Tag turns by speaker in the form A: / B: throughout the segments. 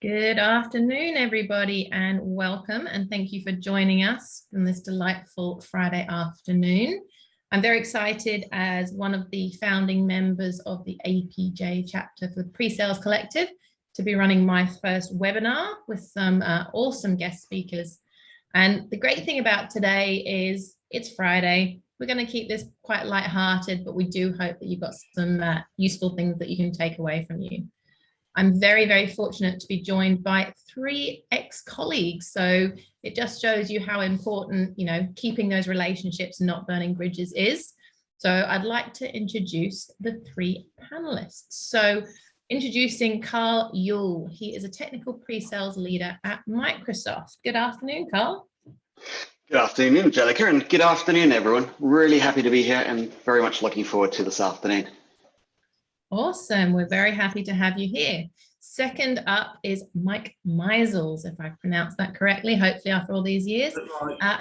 A: Good afternoon, everybody, and welcome. And thank you for joining us on this delightful Friday afternoon. I'm very excited as one of the founding members of the APJ chapter for the PreSales Collective to be running my first webinar with some awesome guest speakers. And the great thing about today is it's Friday. We're going to keep this quite lighthearted, but we do hope that you've got some useful things that you can take away from you. I'm very, very fortunate to be joined by 3 ex-colleagues. So it just shows you how important, keeping those relationships and not burning bridges is. So I'd like to introduce the 3 panelists. So introducing Carl Yule. He is a technical pre-sales leader at Microsoft. Good afternoon, Carl.
B: Good afternoon, Angelica, and good afternoon, everyone. Really happy to be here and very much looking forward to this afternoon.
A: Awesome. We're very happy to have you here. Second up is Mike Meisels, if I pronounced that correctly, hopefully after all these years,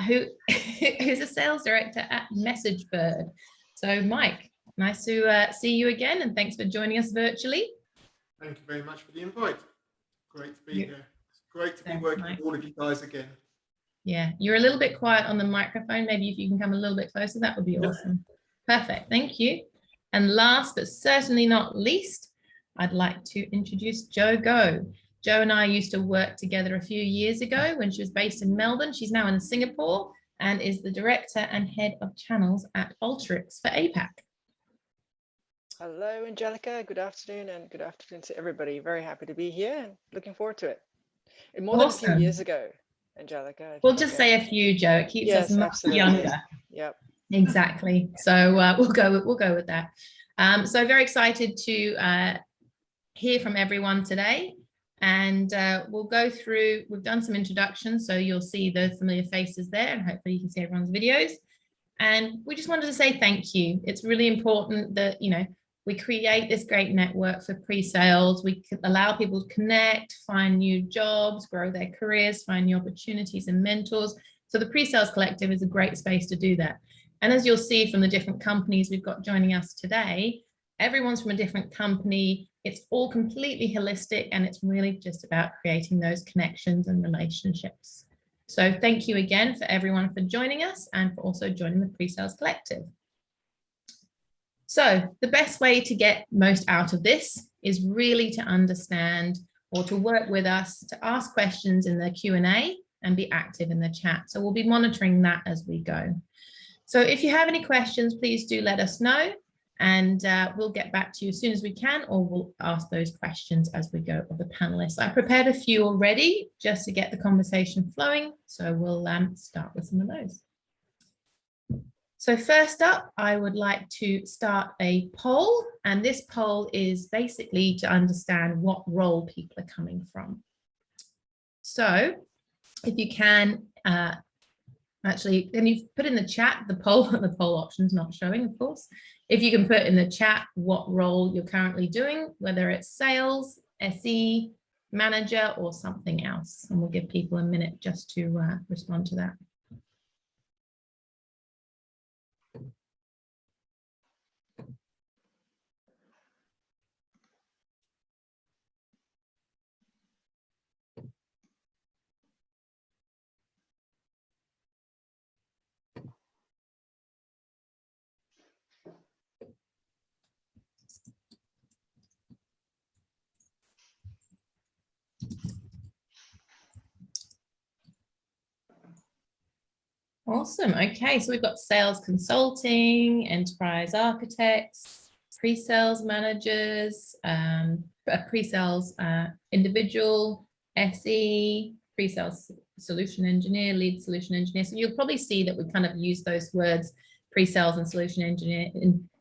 A: who's a sales director at MessageBird. So Mike, nice to see you again, and thanks for joining us virtually.
C: Thank you very much for the invite. Great to be here. It's great to be working with all of you guys again.
A: Yeah, you're a little bit quiet on the microphone. Maybe if you can come a little bit closer, that would be awesome. Perfect. Thank you. And last but certainly not least, I'd like to introduce Jo Go. Jo and I used to work together a few years ago when she was based in Melbourne. She's now in Singapore and is the director and head of channels at Alteryx for APAC.
D: Hello, Angelica. Good afternoon, and good afternoon to everybody. Very happy to be here and looking forward to it. And more than a few years ago, Angelica.
A: We'll just say a few, Jo. It keeps us much younger.
D: Yep.
A: Exactly. So we'll go with that. So very excited to hear from everyone today, and we'll go through. We've done some introductions, so you'll see the familiar faces there, and hopefully you can see everyone's videos. And we just wanted to say thank you. It's really important that we create this great network for pre-sales. We can allow people to connect, find new jobs, grow their careers, find new opportunities and mentors. So the Pre-Sales Collective is a great space to do that. And as you'll see from the different companies we've got joining us today, everyone's from a different company. It's all completely holistic, and it's really just about creating those connections and relationships. So thank you again for everyone for joining us and for also joining the Pre-Sales Collective. So the best way to get most out of this is really to understand or to work with us, to ask questions in the Q&A and be active in the chat. So we'll be monitoring that as we go. So if you have any questions, please do let us know, and we'll get back to you as soon as we can, or we'll ask those questions as we go of the panelists. I prepared a few already just to get the conversation flowing, so we'll start with some of those. So first up, I would like to start a poll, and this poll is basically to understand what role people are coming from. So if you can, actually, then you've put in the chat the poll option's not showing, of course. If you can put in the chat what role you're currently doing, whether it's sales, SE, manager, or something else, and we'll give people a minute just to respond to that. Awesome. Okay, so we've got sales consulting, enterprise architects, pre-sales managers, pre-sales individual, SE, pre-sales solution engineer, lead solution engineer. So you'll probably see that we kind of use those words, pre-sales and solution engineer,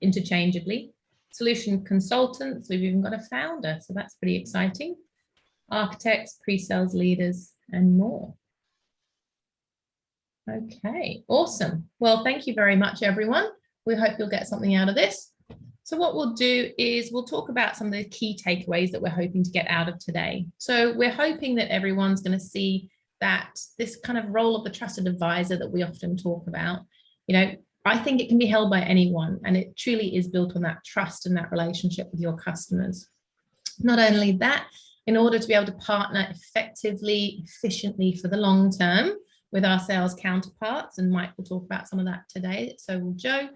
A: interchangeably. Solution consultants, we've even got a founder, so that's pretty exciting. Architects, pre-sales leaders, and more. Okay, awesome. Well, thank you very much, everyone. We hope you'll get something out of this. So what we'll do is we'll talk about some of the key takeaways that we're hoping to get out of today. So we're hoping that everyone's going to see that this kind of role of the trusted advisor that we often talk about, I think it can be held by anyone, and it truly is built on that trust and that relationship with your customers. Not only that, in order to be able to partner effectively, efficiently for the long term with our sales counterparts, and Mike will talk about some of that today, so will Joe.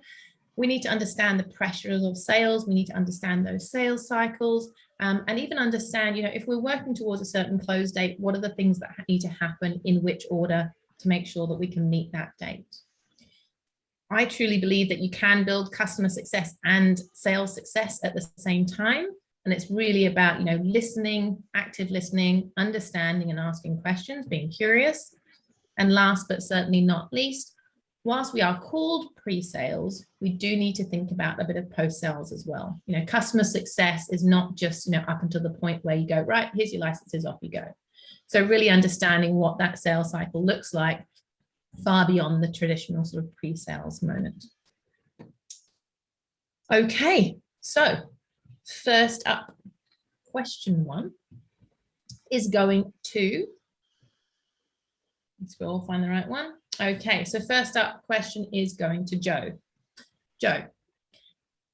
A: We need to understand the pressures of sales. We need to understand those sales cycles, and even understand, if we're working towards a certain close date, what are the things that need to happen in which order to make sure that we can meet that date. I truly believe that you can build customer success and sales success at the same time. And it's really about, listening, active listening, understanding and asking questions, being curious. And last, but certainly not least, whilst we are called pre-sales, we do need to think about a bit of post-sales as well. Customer success is not just, up until the point where you go, right, here's your licenses, off you go. So really understanding what that sales cycle looks like far beyond the traditional sort of pre-sales moment. Okay, so first up, question 1 is going to, let's all find the right one. Okay, so first up question is going to Joe. Joe,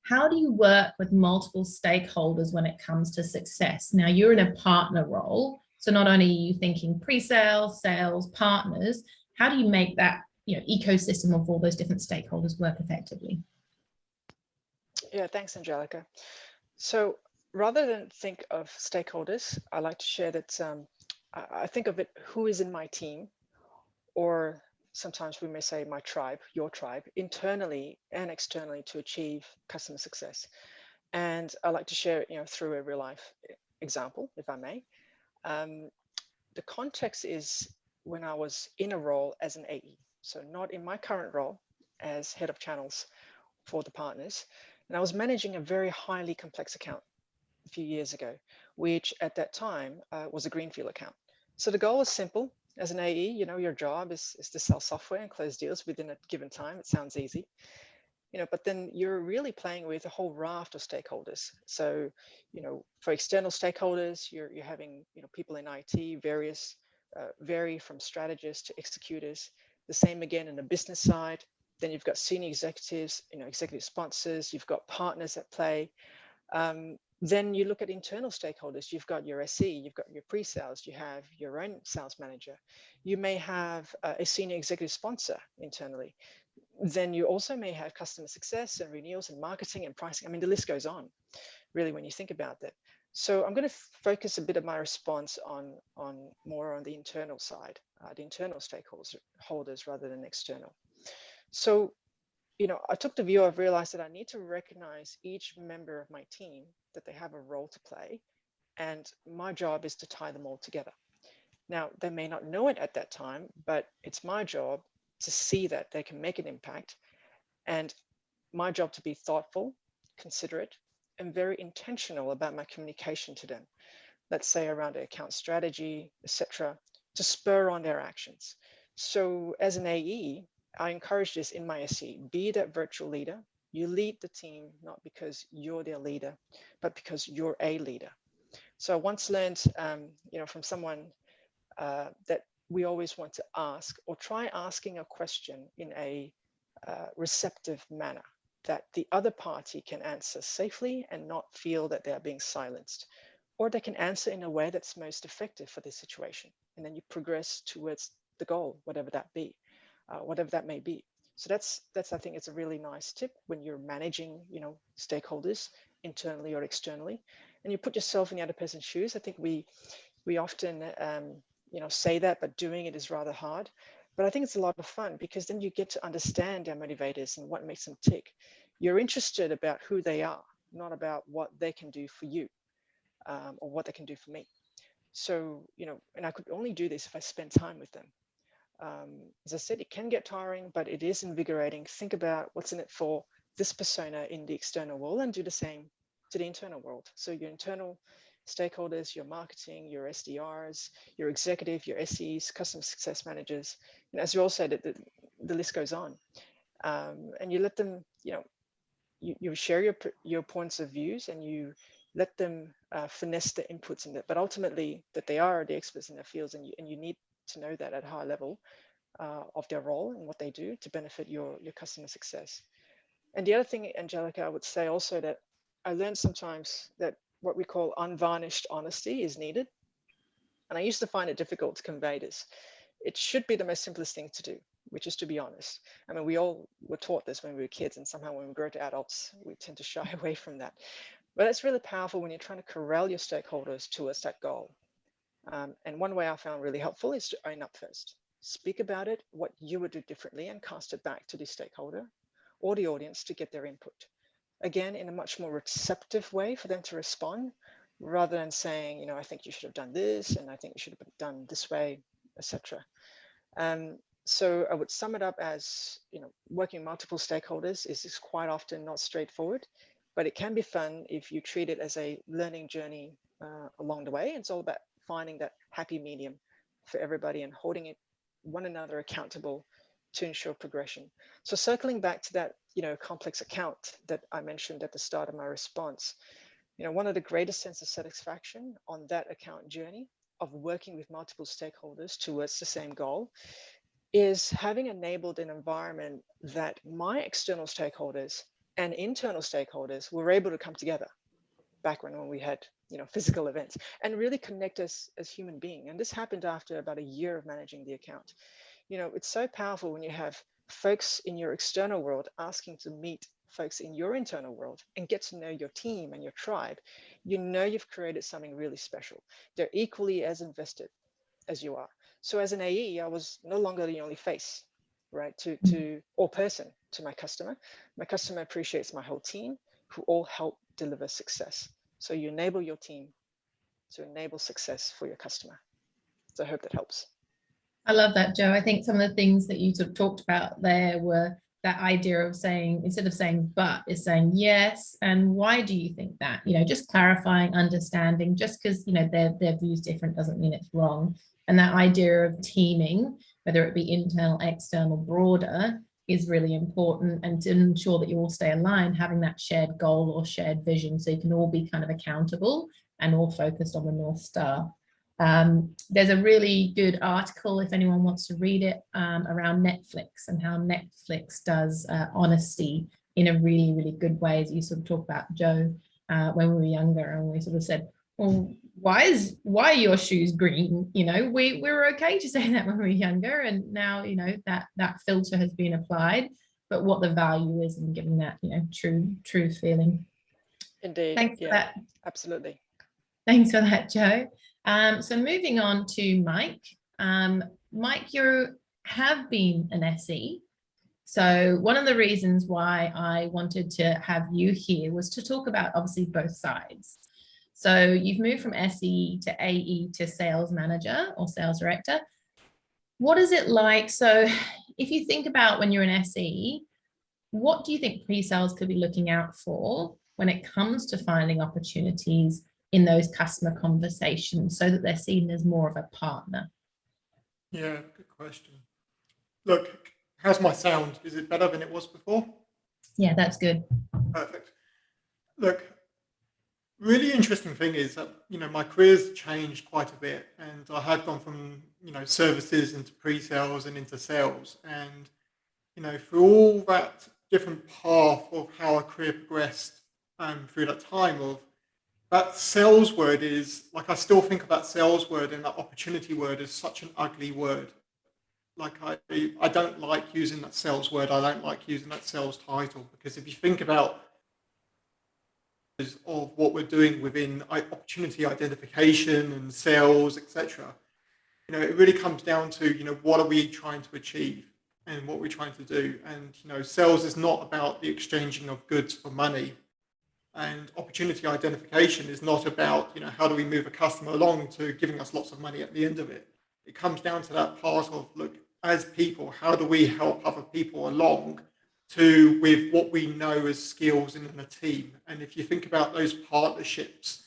A: how do you work with multiple stakeholders when it comes to success? Now you're in a partner role, so not only are you thinking pre-sales, sales, partners, how do you make that ecosystem of all those different stakeholders work effectively?
D: Yeah, thanks, Angelica. So rather than think of stakeholders, I like to share that I think of it, who is in my team, or sometimes we may say my tribe, your tribe, internally and externally to achieve customer success. And I like to share it, through a real life example, if I may. The context is when I was in a role as an AE, so not in my current role as head of channels for the partners. And I was managing a very highly complex account a few years ago, which at that time was a greenfield account. So the goal was simple. As an AE, your job is to sell software and close deals within a given time. It sounds easy, but then you're really playing with a whole raft of stakeholders. So, for external stakeholders, you're having, people in IT, vary from strategists to executors. The same again in the business side. Then you've got senior executives, executive sponsors, you've got partners at play. Then you look at internal stakeholders. You've got your SE, you've got your pre-sales, you have your own sales manager. You may have a senior executive sponsor internally. Then you also may have customer success and renewals and marketing and pricing. I mean, the list goes on, really, when you think about that. So I'm going to focus a bit of my response on more on the internal side, the internal stakeholders rather than external. So, I took the view, I've realized that I need to recognize each member of my team, that they have a role to play, and my job is to tie them all together. Now, they may not know it at that time, but it's my job to see that they can make an impact, and my job to be thoughtful, considerate, and very intentional about my communication to them. Let's say around account strategy, etc., to spur on their actions. So as an AE, I encourage this in my SE, be that virtual leader. You lead the team, not because you're their leader, but because you're a leader. So I once learned, from someone that we always want to ask, or try asking a question in a receptive manner that the other party can answer safely and not feel that they're being silenced, or they can answer in a way that's most effective for this situation. And then you progress towards the goal, whatever that may be. So that's I think it's a really nice tip when you're managing, stakeholders internally or externally, and you put yourself in the other person's shoes. I think we often, say that, but doing it is rather hard. But I think it's a lot of fun, because then you get to understand their motivators and what makes them tick. You're interested about who they are, not about what they can do for you, or what they can do for me. So, and I could only do this if I spend time with them. As I said, it can get tiring, but it is invigorating. Think about what's in it for this persona in the external world, and do the same to the internal world. So your internal stakeholders, your marketing, your SDRs, your executive, your SEs, customer success managers, and as you all said, the list goes on. And you let them, you share your points of views, and you let them finesse the inputs in it. But ultimately, that they are the experts in their fields, and you need to know that at a high level of their role and what they do to benefit your customer success. And the other thing, Angelica, I would say also that I learned sometimes that what we call unvarnished honesty is needed. And I used to find it difficult to convey this. It should be the most simplest thing to do, which is to be honest. I mean, we all were taught this when we were kids, and somehow when we grow to adults, we tend to shy away from that. But it's really powerful when you're trying to corral your stakeholders towards that goal. And one way I found really helpful is to own up first. Speak about it, what you would do differently, and cast it back to the stakeholder or the audience to get their input. Again, in a much more receptive way for them to respond, rather than saying, you know, I think you should have done this, and I think you should have done this way, etc. So I would sum it up as, you know, working with multiple stakeholders is quite often not straightforward, but it can be fun if you treat it as a learning journey along the way. It's all about finding that happy medium for everybody and holding it one another accountable to ensure progression. So circling back to that, you know, complex account that I mentioned at the start of my response, you know, one of the greatest sense of satisfaction on that account journey of working with multiple stakeholders towards the same goal is having enabled an environment that my external stakeholders and internal stakeholders were able to come together back when we had, you know, physical events and really connect us as human beings. And this happened after about a year of managing the account. You know, it's so powerful when you have folks in your external world asking to meet folks in your internal world and get to know your team and your tribe. You know, you've created something really special. They're equally as invested as you are. So as an AE, I was no longer the only face, right, or person to my customer. My customer appreciates my whole team who all help deliver success. So you enable your team to enable success for your customer. So I hope that helps.
A: I love that, Joe. I think some of the things that you sort of talked about there were that idea of saying, instead of saying but, is saying yes, and why do you think that? You know, just clarifying, understanding, just because, you know, their view's different doesn't mean it's wrong. And that idea of teaming, whether it be internal, external, broader, is really important, and to ensure that you all stay aligned, having that shared goal or shared vision so you can all be kind of accountable and all focused on the North Star. There's a really good article, if anyone wants to read it, around Netflix and how Netflix does honesty in a really, really good way, as you sort of talk about, Joe, when we were younger, and we sort of said, well, why are your shoes green? You know, we were okay to say that when we were younger, and now, you know, that filter has been applied, but what the value is in giving that, you know, true feeling.
D: Indeed.
A: Thanks for that.
D: Absolutely.
A: Thanks for that, Joe. So moving on to Mike. Mike, you have been an SE. So one of the reasons why I wanted to have you here was to talk about obviously both sides. So you've moved from SE to AE to sales manager or sales director. What is it like? So if you think about when you're an SE, what do you think pre-sales could be looking out for when it comes to finding opportunities in those customer conversations so that they're seen as more of a partner?
C: Yeah, good question. Look, how's my sound? Is it better than it was before?
A: Yeah, that's good.
C: Perfect. Look, really interesting thing is that, you know, my career's changed quite a bit, and I have gone from, you know, services into pre-sales and into sales. And, you know, through all that different path of how a career progressed through that time of that sales word is, like, I still think of that sales word and that opportunity word as such an ugly word. Like, I don't like using that sales word. I don't like using that sales title, because if you think about of what we're doing within opportunity identification and sales, etc., you know, it really comes down to, you know, what are we trying to achieve and what we're trying to do. And, you know, sales is not about the exchanging of goods for money. And opportunity identification is not about, you know, how do we move a customer along to giving us lots of money at the end of it. It comes down to that part of, look, as people, how do we help other people along to with what we know as skills in a team? And if you think about those partnerships,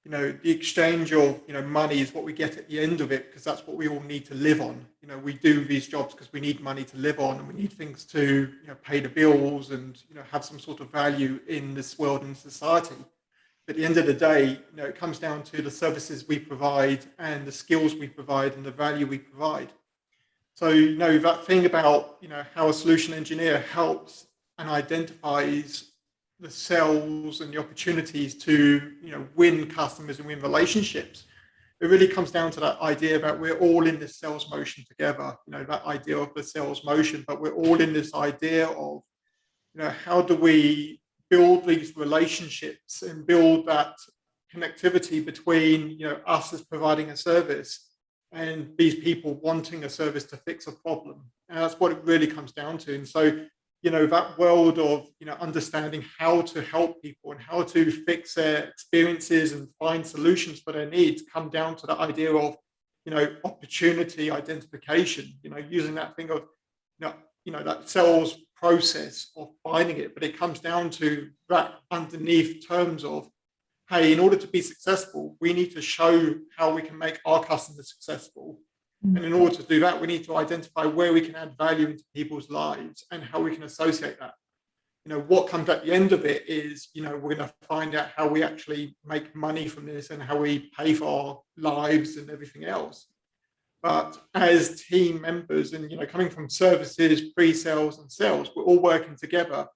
C: you know, the exchange of, you know, money is what we get at the end of it, because that's what we all need to live on. You know, we do these jobs because we need money to live on, and we need things to, you know, pay the bills and, you know, have some sort of value in this world and society. But at the end of the day, you know, it comes down to the services we provide and the skills we provide and the value we provide. So, you know, that thing about, you know, how a solution engineer helps and identifies the sales and the opportunities to, win customers and win relationships, it really comes down to that idea about we're all in this sales motion together, that idea of the sales motion, but we're all in this idea of, how do we build these relationships and build that connectivity between, us as providing a service and these people wanting a service to fix a problem. And that's what it really comes down to. And so, that world of, understanding how to help people and how to fix their experiences and find solutions for their needs come down to the idea of, opportunity identification, using that thing of, that sales process of finding it. But it comes down to that underneath terms of, hey, in order to be successful, we need to show how we can make our customers successful. And in order to do that, we need to identify where we can add value into people's lives and how we can associate that. What comes at the end of it is, we're going to find out how we actually make money from this and how we pay for our lives and everything else. But as team members and, coming from services, pre-sales and sales, we're all working together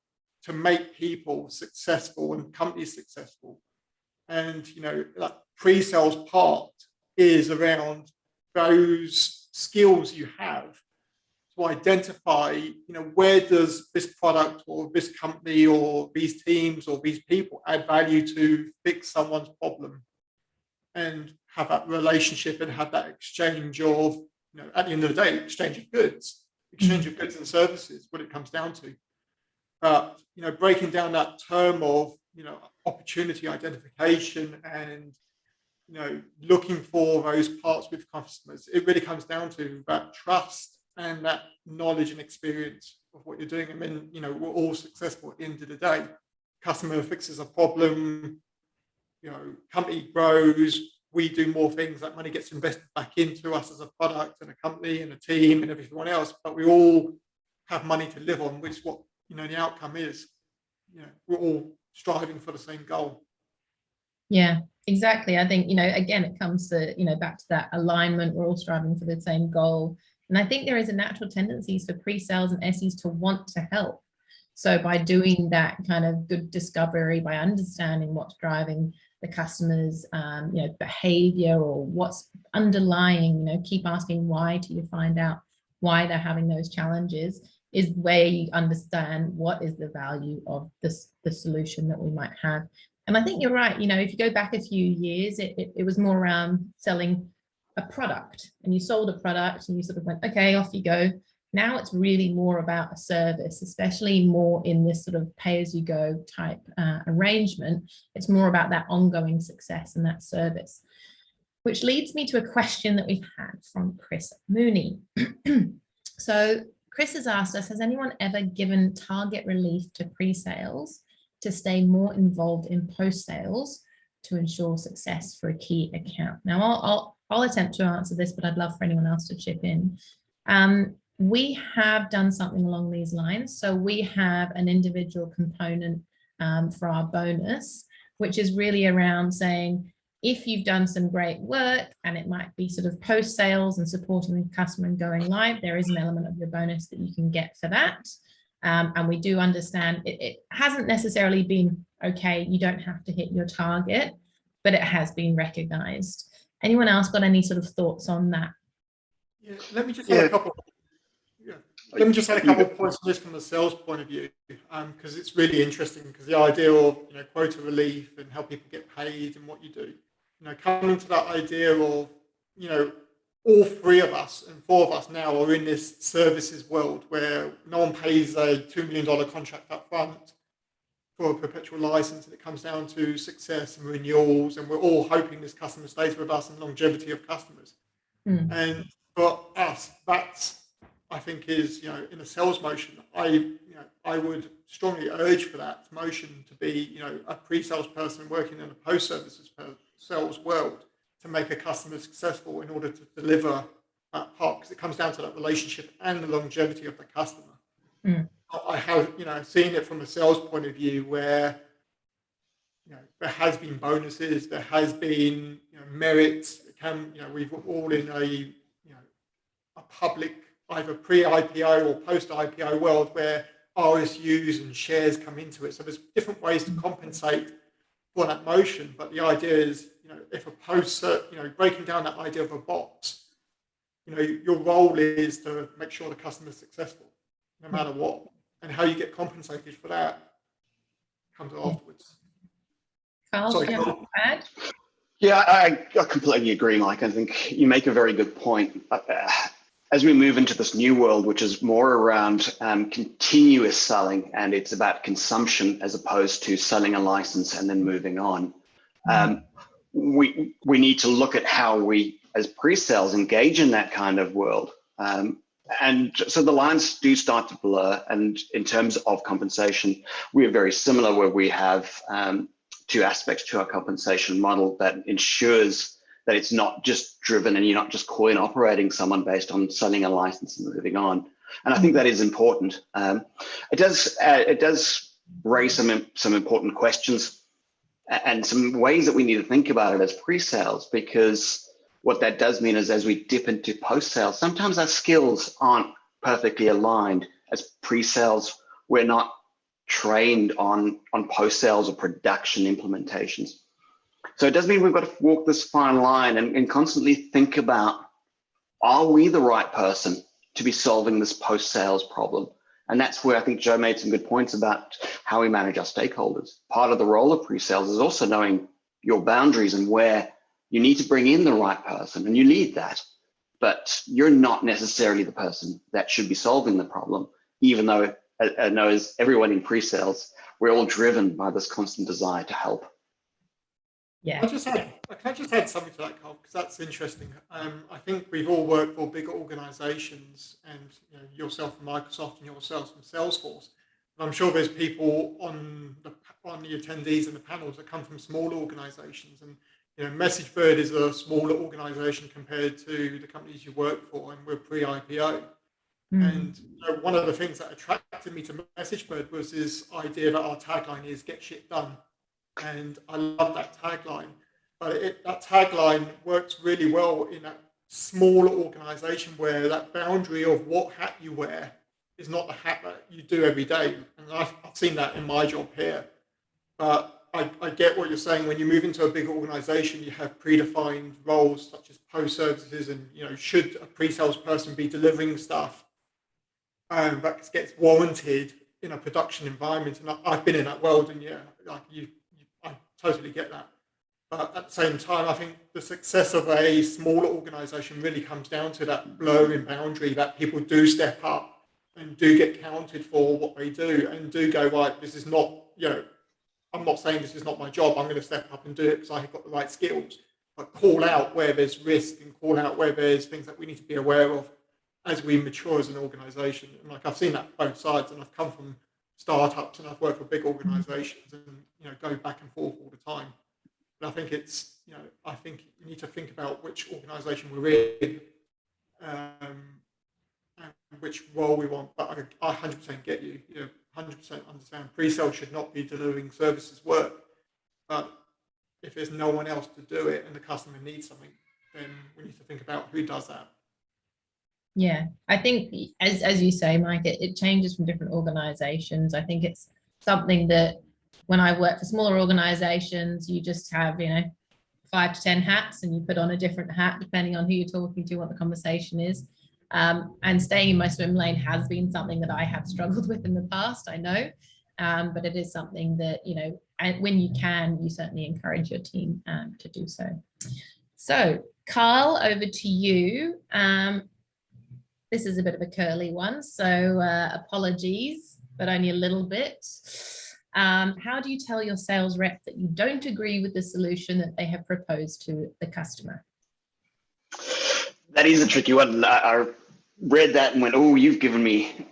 C: to make people successful and companies successful. And, that pre-sales part is around those skills you have to identify, where does this product or this company or these teams or these people add value to fix someone's problem, and have that relationship and have that exchange of, at the end of the day, exchange of goods and services, what it comes down to. But, breaking down that term of, opportunity identification and, looking for those parts with customers, it really comes down to that trust and that knowledge and experience of what you're doing. And then, we're all successful at the end of the day. Customer fixes a problem, company grows, we do more things, that money gets invested back into us as a product and a company and a team and everyone else, but we all have money to live on, which is what, the outcome is. We're all striving for the same goal.
A: Yeah, exactly. I think, again, it comes to, back to that alignment. We're all striving for the same goal. And I think there is a natural tendency for pre-sales and SEs to want to help. So by doing that kind of good discovery, by understanding what's driving the customer's, behavior or what's underlying, keep asking why till you find out why they're having those challenges, is where you understand what is the value of the solution that we might have. And I think you're right. If you go back a few years, it was more around selling a product, and you sold a product and you sort of went, okay, off you go. Now it's really more about a service, especially more in this sort of pay-as-you-go type arrangement. It's more about that ongoing success and that service, which leads me to a question that we've had from Chris Mooney. So Chris has asked us, has anyone ever given target relief to pre-sales to stay more involved in post-sales to ensure success for a key account? Now, I'll attempt to answer this, but I'd love for anyone else to chip in. We have done something along these lines. So we have an individual component for our bonus, which is really around saying, if you've done some great work, and it might be sort of post-sales and supporting the customer and going live, there is an element of your bonus that you can get for that. And we do understand it hasn't necessarily been, okay, you don't have to hit your target, but it has been recognized. Anyone else got any sort of thoughts on that?
C: Yeah, let me just add a couple. Let me just add a couple of points on this from the sales point of view, because it's really interesting. Because the idea of quota relief and how people get paid and what you do, coming to that idea of all three of us and four of us now are in this services world where no one pays a $2 million contract up front for a perpetual license, and it comes down to success and renewals, and we're all hoping this customer stays with us and longevity of customers. And for us, that's, I think, is in a sales motion, I would strongly urge for that motion to be a pre-sales person working in a post-services sales world to make a customer successful in order to deliver that part, because it comes down to that relationship and the longevity of the customer. I have seen it from a sales point of view where there has been bonuses, there has been merits. It can we've all in a public, either pre-IPO or post-IPO world where RSUs and shares come into it. So there's different ways to compensate for that motion. But the idea is, if a post, breaking down that idea of a box, your role is to make sure the customer is successful, no matter what, and how you get compensated for that comes afterwards.
A: Carl,
C: Sorry,
A: do you have
C: Carl.
A: to add?
B: Yeah, I completely agree, Mike. I think you make a very good point. As we move into this new world, which is more around continuous selling, and it's about consumption as opposed to selling a license and then moving on, we need to look at how we, as pre-sales, engage in that kind of world. And so the lines do start to blur. And in terms of compensation, we are very similar, where we have two aspects to our compensation model that ensures that it's not just driven and you're not just coin operating someone based on selling a license and moving on. And I think that is important. It does raise some important questions and some ways that we need to think about it as pre-sales, because what that does mean is, as we dip into post-sales, sometimes our skills aren't perfectly aligned. As pre-sales, we're not trained on post-sales or production implementations. So it does mean we've got to walk this fine line and constantly think about, are we the right person to be solving this post-sales problem? And that's where I think Joe made some good points about how we manage our stakeholders. Part of the role of pre-sales is also knowing your boundaries and where you need to bring in the right person, and you need that. But you're not necessarily the person that should be solving the problem, even though I know as everyone in pre-sales, we're all driven by this constant desire to help.
A: Yeah.
C: Can I just add something to that, Carl, because that's interesting. I think we've all worked for bigger organizations, and yourself from Microsoft and yourselves from Salesforce. And I'm sure there's people on the attendees and the panels that come from smaller organizations. And MessageBird is a smaller organization compared to the companies you work for, and we're pre-IPO. And one of the things that attracted me to MessageBird was this idea that our tagline is "Get shit done." And I love that tagline, but that tagline works really well in a smaller organization where that boundary of what hat you wear is not the hat that you do every day. And I've seen that in my job here. But I get what you're saying. When you move into a bigger organization, you have predefined roles such as post services, and should a pre-sales person be delivering stuff that gets warranted in a production environment? And I've been in that world, and I totally get that. But at the same time, I think the success of a smaller organization really comes down to that blurring boundary, that people do step up and do get counted for what they do, and do go, right, this is not, I'm not saying this is not my job, I'm going to step up and do it because I've got the right skills, but call out where there's risk and call out where there's things that we need to be aware of as we mature as an organization. And I've seen that both sides, and I've come from startups and I've worked for big organizations, and go back and forth all the time. And I think it's, I think you need to think about which organization we're in and which role we want. But I 100% get you, 100% understand pre-sale should not be delivering services work. But if there's no one else to do it and the customer needs something, then we need to think about who does that.
A: Yeah, I think as you say, Mike, it changes from different organizations. I think it's something that when I work for smaller organizations, you just have, 5 to 10 hats, and you put on a different hat depending on who you're talking to, what the conversation is. And staying in my swim lane has been something that I have struggled with in the past, I know. But it is something that, and when you can, you certainly encourage your team to do so. So, Carl, over to you. This is a bit of a curly one, so apologies, but only a little bit. How do you tell your sales rep that you don't agree with the solution that they have proposed to the customer?
B: That is a tricky one. I read that and went, oh, you've given me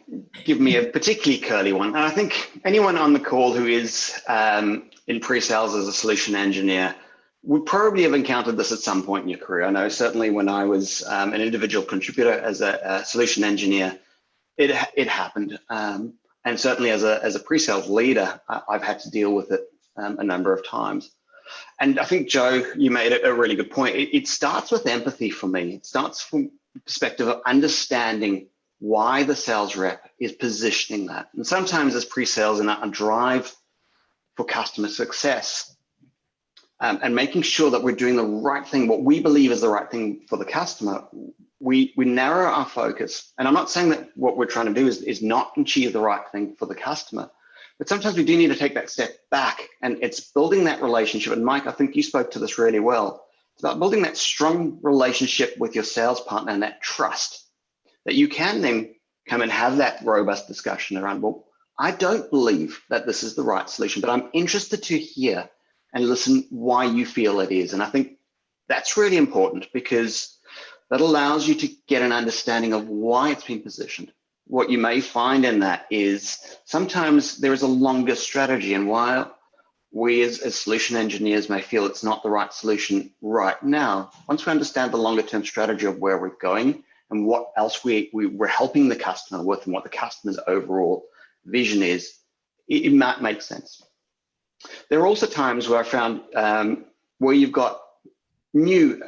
B: a particularly curly one. And I think anyone on the call who is in pre-sales as a solution engineer would probably have encountered this at some point in your career. I know certainly when I was an individual contributor as a solution engineer, it happened. And certainly as a pre-sales leader, I've had to deal with it a number of times. And I think, Joe, you made a really good point. It starts with empathy for me. It starts from the perspective of understanding why the sales rep is positioning that. And sometimes as pre-sales and a drive for customer success, and making sure that we're doing the right thing, what we believe is the right thing for the customer, we narrow our focus. And I'm not saying that what we're trying to do is not achieve the right thing for the customer, but sometimes we do need to take that step back, and it's building that relationship. And Mike, I think you spoke to this really well. It's about building that strong relationship with your sales partner and that trust that you can then come and have that robust discussion around, well, I don't believe that this is the right solution, but I'm interested to hear and listen why you feel it is. And I think that's really important, because that allows you to get an understanding of why it's been positioned. What you may find in that is sometimes there is a longer strategy, and while we as solution engineers may feel it's not the right solution right now, once we understand the longer term strategy of where we're going and what else we're helping the customer with and what the customer's overall vision is, it might make sense. There are also times where I found where you've got new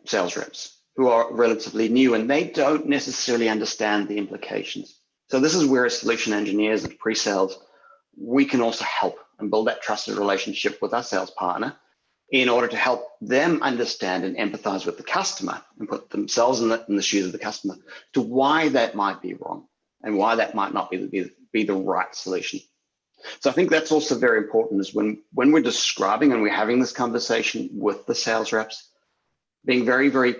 B: sales reps who are relatively new, and they don't necessarily understand the implications. So this is where as solution engineers and pre-sales, we can also help and build that trusted relationship with our sales partner in order to help them understand and empathize with the customer and put themselves in the shoes of the customer to why that might be wrong and why that might not be the right solution. So I think that's also very important, is when we're describing and we're having this conversation with the sales reps, being very, very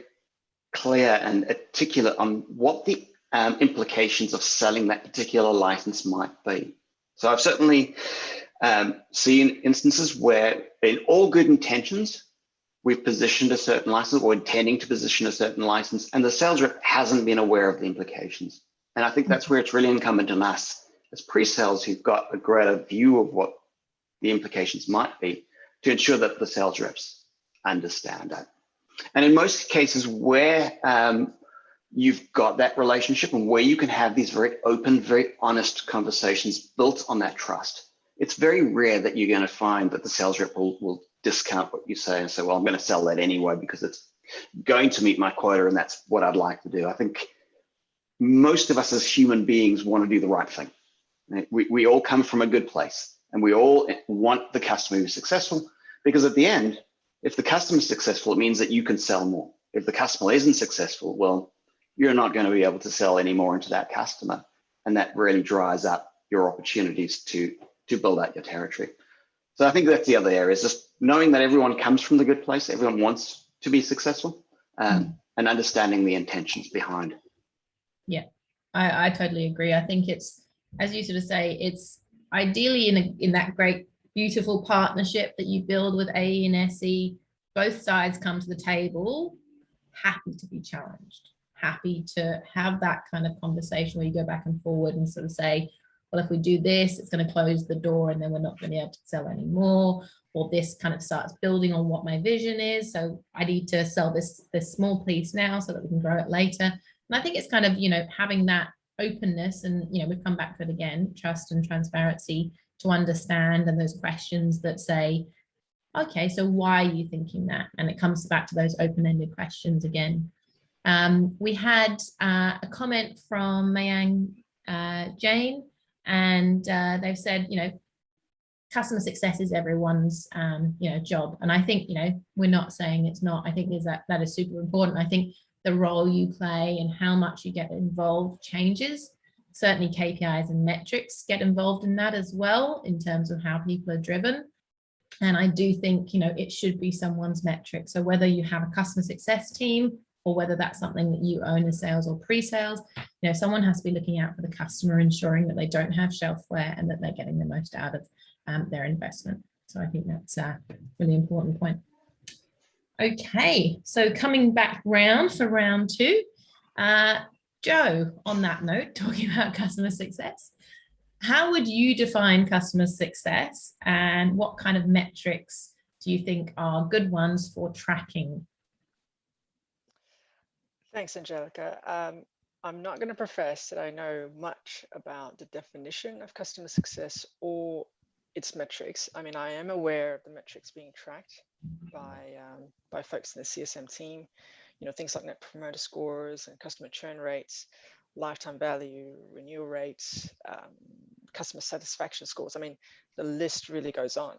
B: clear and articulate on what the implications of selling that particular license might be. So I've certainly seen instances where in all good intentions, we've positioned a certain license or intending to position a certain license, and the sales rep hasn't been aware of the implications. And I think that's where it's really incumbent on us as pre-sales who've got a greater view of what the implications might be to ensure that the sales reps understand that. And in most cases where you've got that relationship and where you can have these very open, very honest conversations built on that trust, it's very rare that you're going to find that the sales rep will discount what you say and say, well, I'm going to sell that anyway because it's going to meet my quota and that's what I'd like to do. I think most of us as human beings want to do the right thing. We all come from a good place and we all want the customer to be successful, because at the end, if the customer is successful, it means that you can sell more. If the customer isn't successful, well, you're not going to be able to sell any more into that customer. And that really dries up your opportunities to build out your territory. So I think that's the other area, is just knowing that everyone comes from the good place, everyone wants to be successful, and understanding the intentions behind.
A: Yeah, I totally agree. I think it's, as you sort of say, it's ideally in that great, beautiful partnership that you build with AE and SE, both sides come to the table happy to be challenged, happy to have that kind of conversation where you go back and forward and sort of say, well, if we do this, it's going to close the door and then we're not going to be able to sell anymore, or this kind of starts building on what my vision is. So I need to sell this small piece now so that we can grow it later. And I think it's kind of, having that openness and, we've come back to it again, trust and transparency to understand, and those questions that say, okay, so why are you thinking that? And it comes back to those open-ended questions again. We had a comment from Mayang Jane, and they've said, customer success is everyone's, job. And I think, we're not saying it's not. I think that is super important. I think the role you play and how much you get involved changes. Certainly KPIs and metrics get involved in that as well, in terms of how people are driven. And I do think, it should be someone's metric. So whether you have a customer success team or whether that's something that you own as sales or pre-sales, someone has to be looking out for the customer, ensuring that they don't have shelfware and that they're getting the most out of their investment. So I think that's a really important point. Okay, so coming back round for round two, Joe, on that note, talking about customer success, how would you define customer success, and what kind of metrics do you think are good ones for tracking?
D: Thanks, Angelica. I'm not going to profess that I know much about the definition of customer success or its metrics. I mean, I am aware of the metrics being tracked by folks in the CSM team, things like net promoter scores and customer churn rates. lifetime value, renewal rates, customer satisfaction scores. I mean, the list really goes on.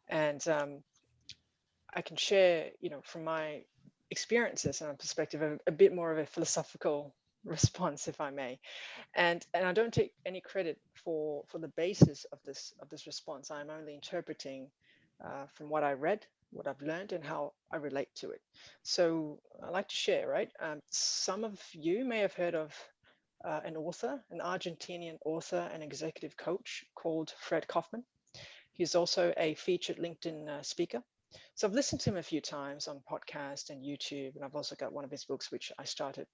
D: And I can share, from my experiences and perspective, a bit more of a philosophical response, if I may. And I don't take any credit for the basis of this response. I'm only interpreting from what I read, what I've learned, and how I relate to it. So I like to share, right? Some of you may have heard of an author, an Argentinian author and executive coach called Fred Kaufman. He's also a featured LinkedIn speaker. So I've listened to him a few times on podcast and YouTube, and I've also got one of his books, which I started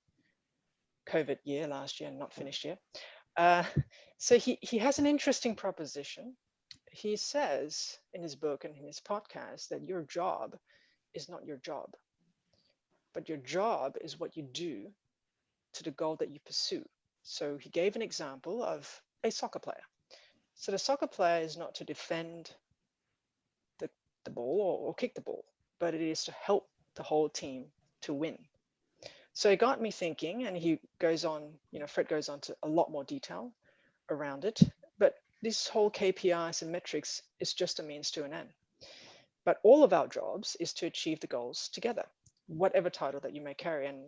D: COVID year last year and not finished yet. So he has an interesting proposition. He says in his book and in his podcast that your job is not your job, but your job is what you do to the goal that you pursue. So he gave an example of a soccer player. So the soccer player is not to defend the ball or kick the ball, but it is to help the whole team to win. So it got me thinking, and he goes on, Fred goes on to a lot more detail around it, but this whole KPIs and metrics is just a means to an end. But all of our jobs is to achieve the goals together, whatever title that you may carry. And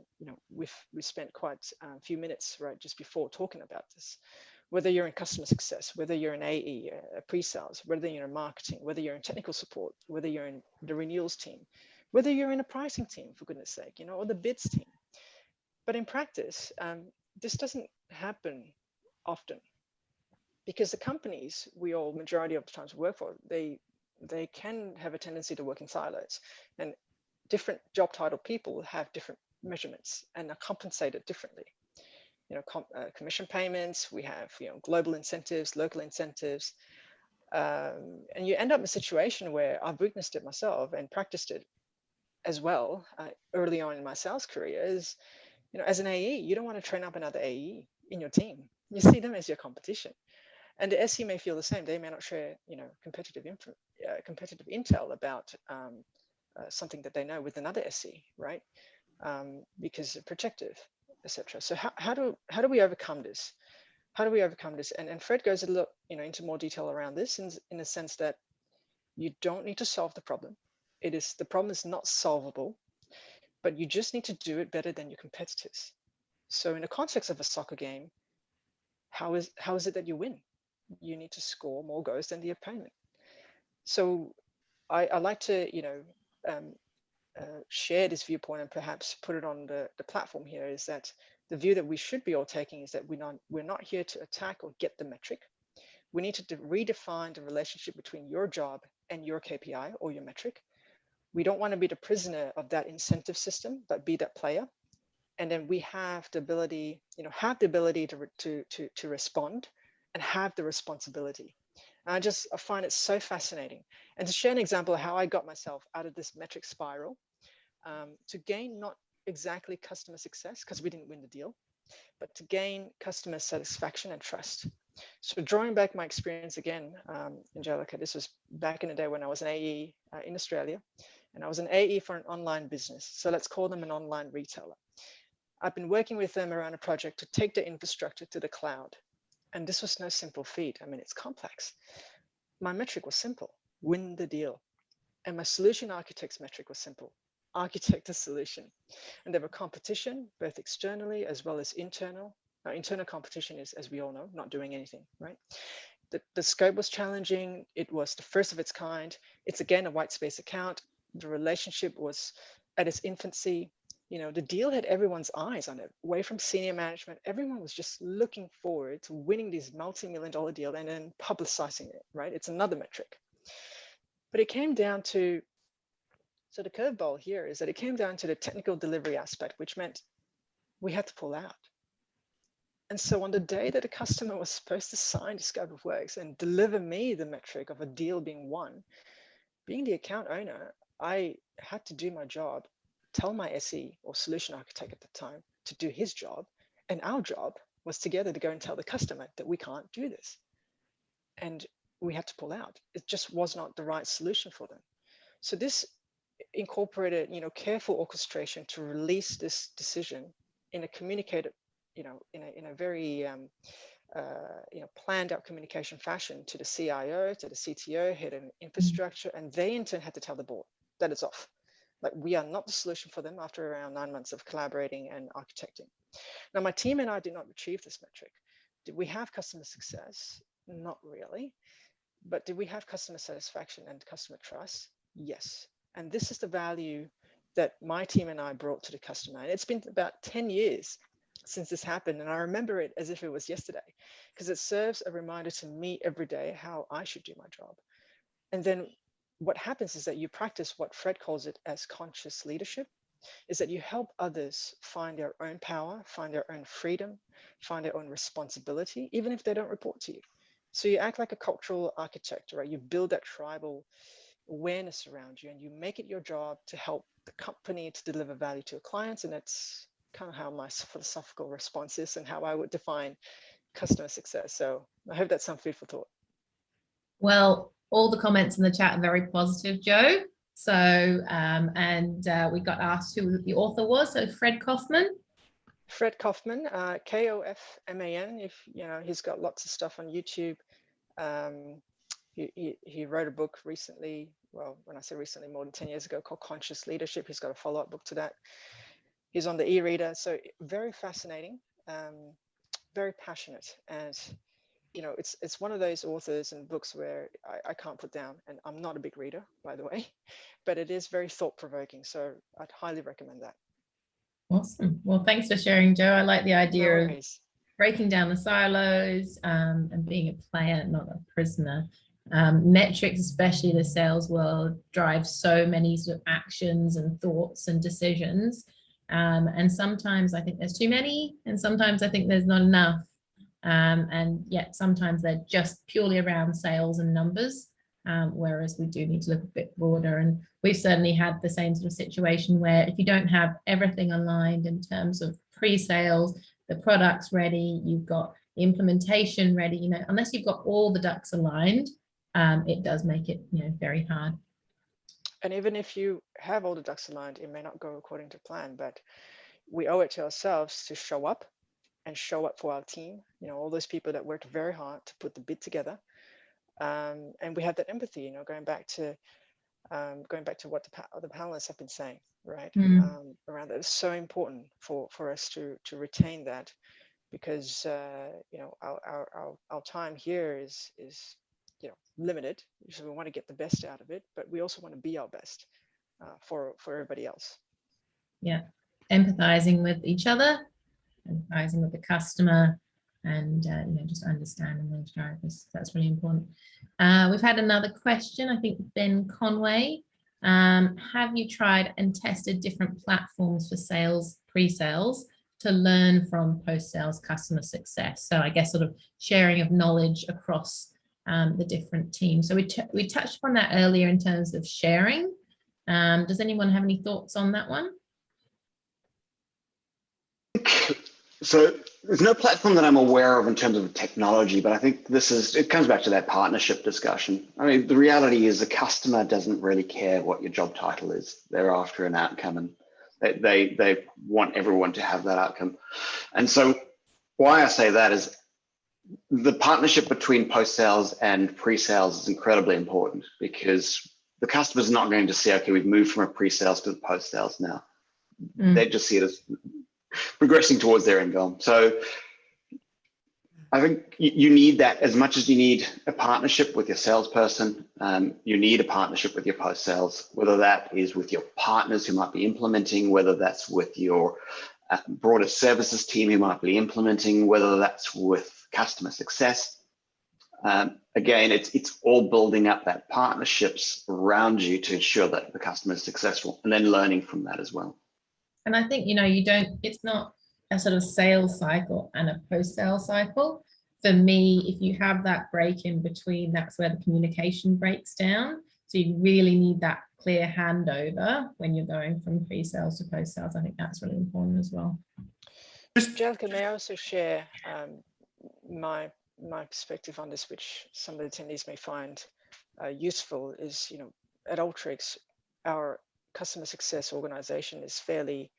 D: we spent quite a few minutes right just before talking about this. Whether you're in customer success, whether you're in AE, pre-sales, whether you're in marketing, whether you're in technical support, whether you're in the renewals team, whether you're in a pricing team, for goodness sake, or the bids team. But in practice, this doesn't happen often, because the companies we all majority of the times work for, they can have a tendency to work in silos, and different job title people have different measurements and are compensated differently. Commission payments, we have global incentives, local incentives, and you end up in a situation where I've witnessed it myself and practiced it as well early on in my sales career. Is as an AE, you don't want to train up another AE in your team. You see them as your competition, and the SE may feel the same. They may not share competitive intel about something that they know with another SE, right? Because they're protective, etc. So how do we overcome this? How do we overcome this? And Fred goes a little into more detail around this in the sense that you don't need to solve the problem. The problem is not solvable, but you just need to do it better than your competitors. So in the context of a soccer game, how is it that you win? You need to score more goals than the opponent. So I like to share this viewpoint and perhaps put it on the platform here, is that the view that we should be all taking is that we're not here to attack or get the metric. We need to redefine the relationship between your job and your KPI or your metric. We don't want to be the prisoner of that incentive system, but be that player. And then we have the ability, to respond and have the responsibility. And I find it so fascinating. And to share an example of how I got myself out of this metric spiral, to gain not exactly customer success, because we didn't win the deal, but to gain customer satisfaction and trust. So drawing back my experience again, Angelica, this was back in the day when I was an AE in Australia, and I was an AE for an online business. So let's call them an online retailer. I've been working with them around a project to take the infrastructure to the cloud. And this was no simple feat. I mean, it's complex. My metric was simple: win the deal. And my solution architect's metric was simple: architect a solution. And there were competition, both externally as well as internal. Now, internal competition is, as we all know, not doing anything, right? The scope was challenging. It was the first of its kind. It's again a white space account. The relationship was at its infancy. The deal had everyone's eyes on it, away from senior management. Everyone was just looking forward to winning this multi-million-dollar deal and then publicizing it, right? It's another metric. But it came down to, so the curveball here is that it came down to the technical delivery aspect, which meant we had to pull out. And so on the day that the customer was supposed to sign the scope of works and deliver me the metric of a deal being won, being the account owner, I had to do my job, tell my SE or solution architect at the time to do his job. And our job was together to go and tell the customer that we can't do this. And we had to pull out. It just was not the right solution for them. So this incorporated, careful orchestration to release this decision in a communicated in a very planned out communication fashion to the CIO, to the CTO, head of infrastructure, and they in turn had to tell the board that it's off. Like, we are not the solution for them after around 9 months of collaborating and architecting. Now, my team and I did not achieve this metric. Did we have customer success? Not really. But did we have customer satisfaction and customer trust? Yes. And this is the value that my team and I brought to the customer. And it's been about 10 years since this happened. And I remember it as if it was yesterday, because it serves a reminder to me every day how I should do my job. And then what happens is that you practice what Fred calls it as conscious leadership, is that you help others find their own power, find their own freedom, find their own responsibility, even if they don't report to you. So you act like a cultural architect, right? You build that tribal awareness around you, and you make it your job to help the company to deliver value to your clients. And that's kind of how my philosophical response is and how I would define customer success. So I hope that's some food for thought.
A: Well, all the comments in the chat are very positive, Joe. So, we got asked who the author was. So Fred Kaufman.
D: Fred Kaufman, Kofman. If he's got lots of stuff on YouTube. He wrote a book recently. Well, when I say recently, more than 10 years ago, called Conscious Leadership. He's got a follow-up book to that. He's on the e-reader. So very fascinating, very passionate, and it's one of those authors and books where I can't put down. And I'm not a big reader, by the way, but it is very thought-provoking. So I'd highly recommend that.
A: Awesome. Well, thanks for sharing, Joe. I like the idea of breaking down the silos and being a player, not a prisoner. Metrics, especially the sales world, drive so many sort of actions and thoughts and decisions. And sometimes I think there's too many, and sometimes I think there's not enough. And yet sometimes they're just purely around sales and numbers, whereas we do need to look a bit broader. And we've certainly had the same sort of situation where if you don't have everything aligned in terms of pre-sales, the product's ready, you've got implementation ready, unless you've got all the ducks aligned, it does make it very hard.
D: And even if you have all the ducks aligned, it may not go according to plan, but we owe it to ourselves to show up for our team, all those people that worked very hard to put the bid together. And we have that empathy, going back to what the panelists have been saying, right? Around that. It's so important for us to retain that, because our time here is limited. So we want to get the best out of it, but we also want to be our best for everybody else. Yeah,
A: empathizing with each other, empathizing with the customer, and just understanding those drivers. That's really important. We've had another question, I think Ben Conway. Have you tried and tested different platforms for sales, pre-sales, to learn from post-sales customer success? So I guess sort of sharing of knowledge across the different teams. So we touched upon that earlier in terms of sharing. Does anyone have any thoughts on that one?
B: So there's no platform that I'm aware of in terms of technology, but I think it comes back to that partnership discussion. I mean, the reality is the customer doesn't really care what your job title is. They're after an outcome, and they want everyone to have that outcome. And so why I say that is the partnership between post-sales and pre-sales is incredibly important, because the customer's not going to say, okay, we've moved from a pre-sales to the post-sales now. They just see it as progressing towards their end goal. So I think you need that as much as you need a partnership with your salesperson. You need a partnership with your post-sales, whether that is with your partners who might be implementing, whether that's with your broader services team who might be implementing, whether that's with customer success. Again, it's all building up that partnerships around you to ensure that the customer is successful, and then learning from that as well.
A: And I think, it's not a sort of sales cycle and a post-sales cycle. For me, if you have that break in between, that's where the communication breaks down. So you really need that clear handover when you're going from pre-sales to post-sales. I think that's really important as well.
D: Angelica, may I also share my perspective on this, which some of the attendees may find useful, is, at Alteryx, our customer success organization is fairly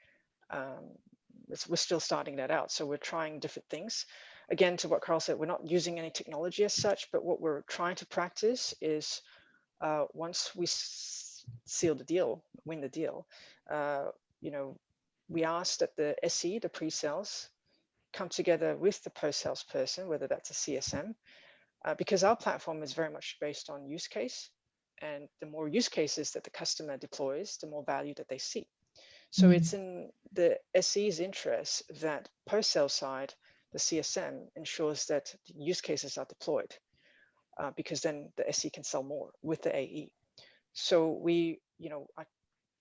D: we're still starting that out. So we're trying different things. Again, to what Carl said, we're not using any technology as such, but what we're trying to practice is once we seal the deal, win the deal, we ask that the SE, the pre-sales, come together with the post-sales person, whether that's a CSM, because our platform is very much based on use case. And the more use cases that the customer deploys, the more value that they see. So it's in the SE's interest that post-sales side, the CSM ensures that the use cases are deployed, because then the SE can sell more with the AE. So I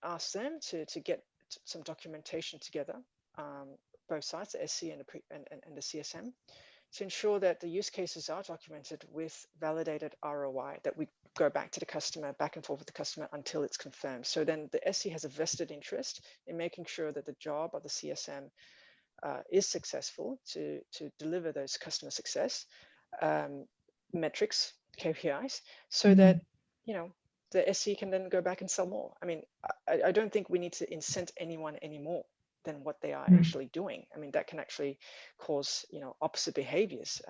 D: asked them to get some documentation together, both sides, the SE and the CSM, to ensure that the use cases are documented with validated ROI, that we go back to the customer, back and forth with the customer until it's confirmed. So then the SE has a vested interest in making sure that the job of the CSM is successful to deliver those customer success metrics, KPIs, so that, the SE can then go back and sell more. I mean, I don't think we need to incent anyone anymore than what they are actually doing. I mean, that can actually cause, opposite behaviors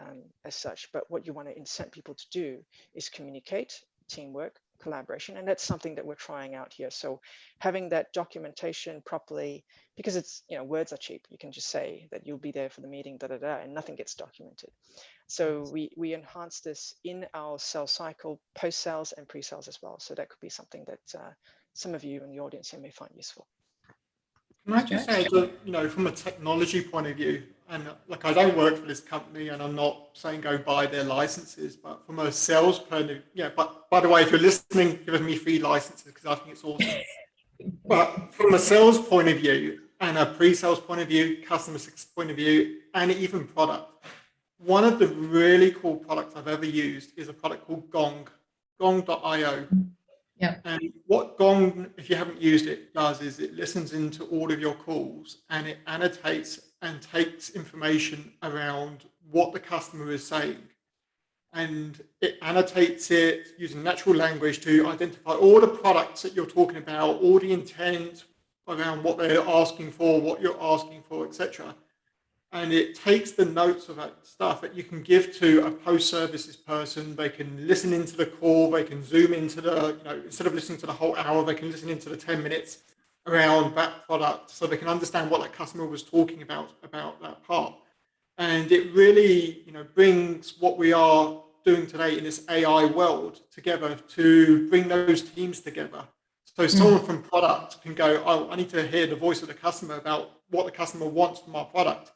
D: as such. But what you want to incent people to do is communicate, teamwork, collaboration, and that's something that we're trying out here. So having that documentation properly, because it's, words are cheap. You can just say that you'll be there for the meeting, and nothing gets documented. So we enhance this in our sales cycle, post-sales and pre-sales as well. So that could be something that some of you in the audience here may find useful.
C: Can I just say that, from a technology point of view, and like I don't work for this company and I'm not saying go buy their licenses, but from a sales point of view, but by the way, if you're listening, give me free licenses because I think it's awesome. But from a sales point of view and a pre-sales point of view, customer success point of view, and even product, one of the really cool products I've ever used is a product called Gong, Gong.io.
A: Yeah.
C: And what Gong, if you haven't used it, does is it listens into all of your calls and it annotates and takes information around what the customer is saying. And it annotates it using natural language to identify all the products that you're talking about, all the intent around what they're asking for, what you're asking for, etc. And it takes the notes of that stuff that you can give to a post-services person. They can listen into the call. They can zoom into the, instead of listening to the whole hour, they can listen into the 10 minutes around that product so they can understand what that customer was talking about that part. And it really, brings what we are doing today in this AI world together to bring those teams together. So someone from product can go, I need to hear the voice of the customer about what the customer wants from our product.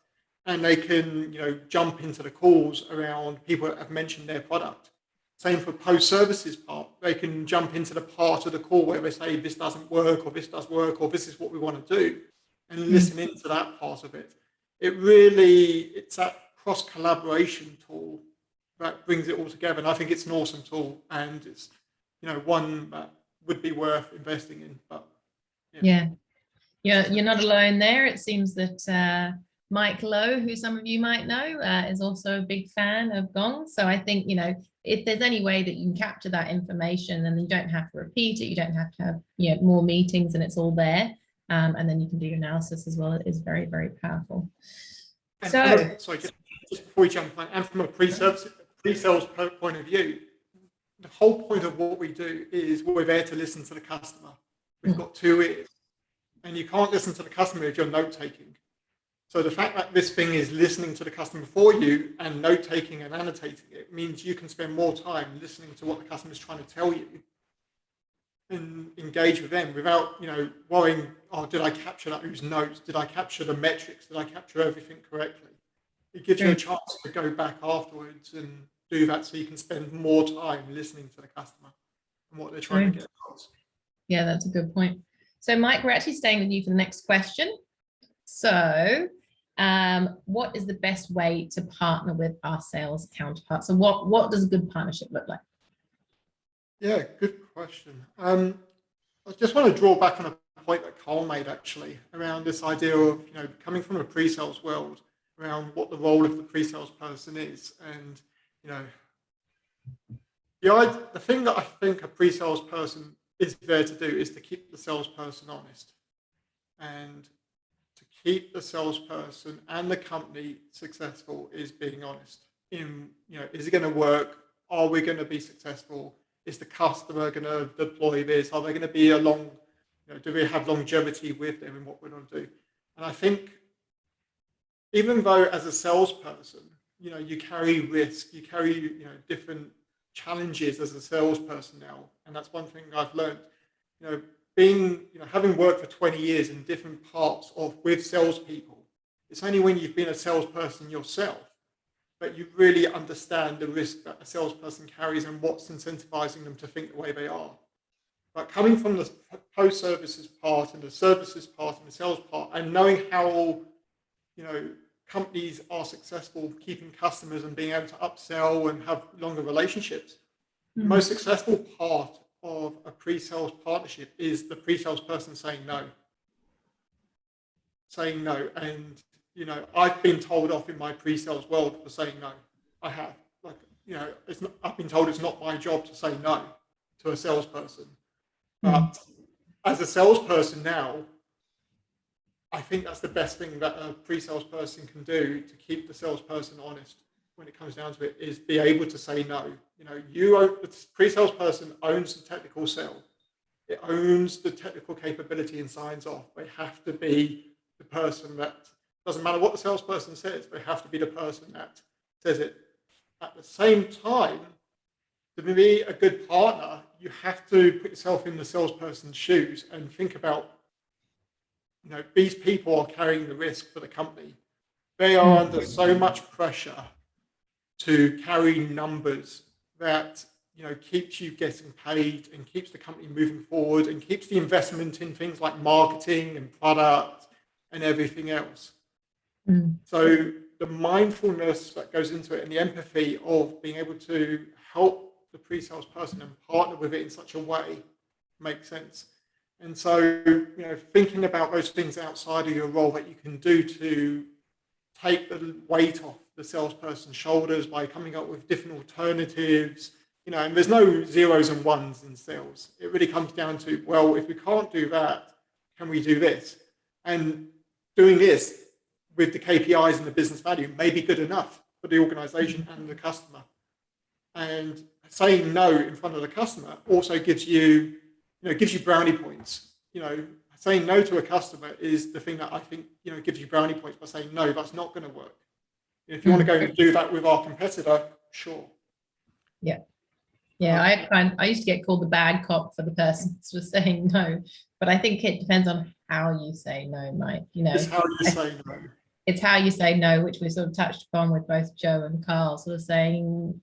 C: And they can, jump into the calls around people that have mentioned their product. Same for post-services part. They can jump into the part of the call where they say this doesn't work or this does work or this is what we want to do and listen into that part of it. It's that cross-collaboration tool that brings it all together. And I think it's an awesome tool and it's, one that would be worth investing in. But
A: yeah. You're not alone there. It seems that Mike Lowe, who some of you might know, is also a big fan of Gong. So I think, if there's any way that you can capture that information and you don't have to repeat it, you don't have to have more meetings and it's all there. And then you can do your analysis as well. It is very, very powerful.
C: And
A: so,
C: just before we jump on, and from a pre-sales point of view, the whole point of what we do is we're there to listen to the customer. We've got 2 ears. And you can't listen to the customer if you're note-taking. So the fact that this thing is listening to the customer for you and note-taking and annotating it means you can spend more time listening to what the customer is trying to tell you and engage with them without, worrying, did I capture those notes? Did I capture the metrics? Did I capture everything correctly? It gives you a chance to go back afterwards and do that so you can spend more time listening to the customer and what they're trying to get across.
A: Yeah, that's a good point. So Mike, we're actually staying with you for the next question. So what is the best way to partner with our sales counterparts? So what does a good partnership look like?
C: Yeah, good question. I just want to draw back on a point that Carl made actually around this idea of, coming from a pre-sales world, around what the role of the pre-sales person is. And, the thing that I think a pre-sales person is there to do is to keep the salesperson honest and to keep the salesperson and the company successful is being honest. Is it going to work? Are we going to be successful? Is the customer going to deploy this? Are they going to be do we have longevity with them in what we're going to do? And I think even though as a salesperson, you carry risk, you carry, different challenges as a salesperson now. And that's one thing I've learned, having worked for 20 years in different parts with salespeople, it's only when you've been a salesperson yourself that you really understand the risk that a salesperson carries and what's incentivizing them to think the way they are. But coming from the post-services part and the services part and the sales part, and knowing how, companies are successful keeping customers and being able to upsell and have longer relationships, the most successful part of a pre-sales partnership is the pre-sales person saying no. And, I've been told off in my pre-sales world for saying no. I have. I've been told it's not my job to say no to a salesperson. But as a salesperson now, I think that's the best thing that a pre-sales person can do to keep the salesperson honest when it comes down to it, is be able to say no. The pre-sales person owns the technical sale. It owns the technical capability and signs off. They have to be the person that, doesn't matter what the salesperson says, they have to be the person that says it. At the same time, to be a good partner, you have to put yourself in the salesperson's shoes and think about, these people are carrying the risk for the company. They are under so much pressure to carry numbers that, keeps you getting paid and keeps the company moving forward and keeps the investment in things like marketing and product and everything else. So the mindfulness that goes into it and the empathy of being able to help the pre-sales person and partner with it in such a way makes sense. And so, thinking about those things outside of your role that you can do to take the weight off the salesperson's shoulders by coming up with different alternatives, and there's no zeros and ones in sales. It really comes down to, well, if we can't do that, can we do this? And doing this with the KPIs and the business value may be good enough for the organization and the customer. And saying no in front of the customer also gives you brownie points. Saying no to a customer is the thing that I think, gives you brownie points by saying, no, that's not going to work. If you want to go and do that with our competitor, sure.
A: Yeah. Yeah, I used to get called the bad cop for the person for saying no, but I think it depends on how you say no, Mike.
C: It's how you say no.
A: It's how you say no, which we sort of touched upon with both Joe and Carl, sort of saying,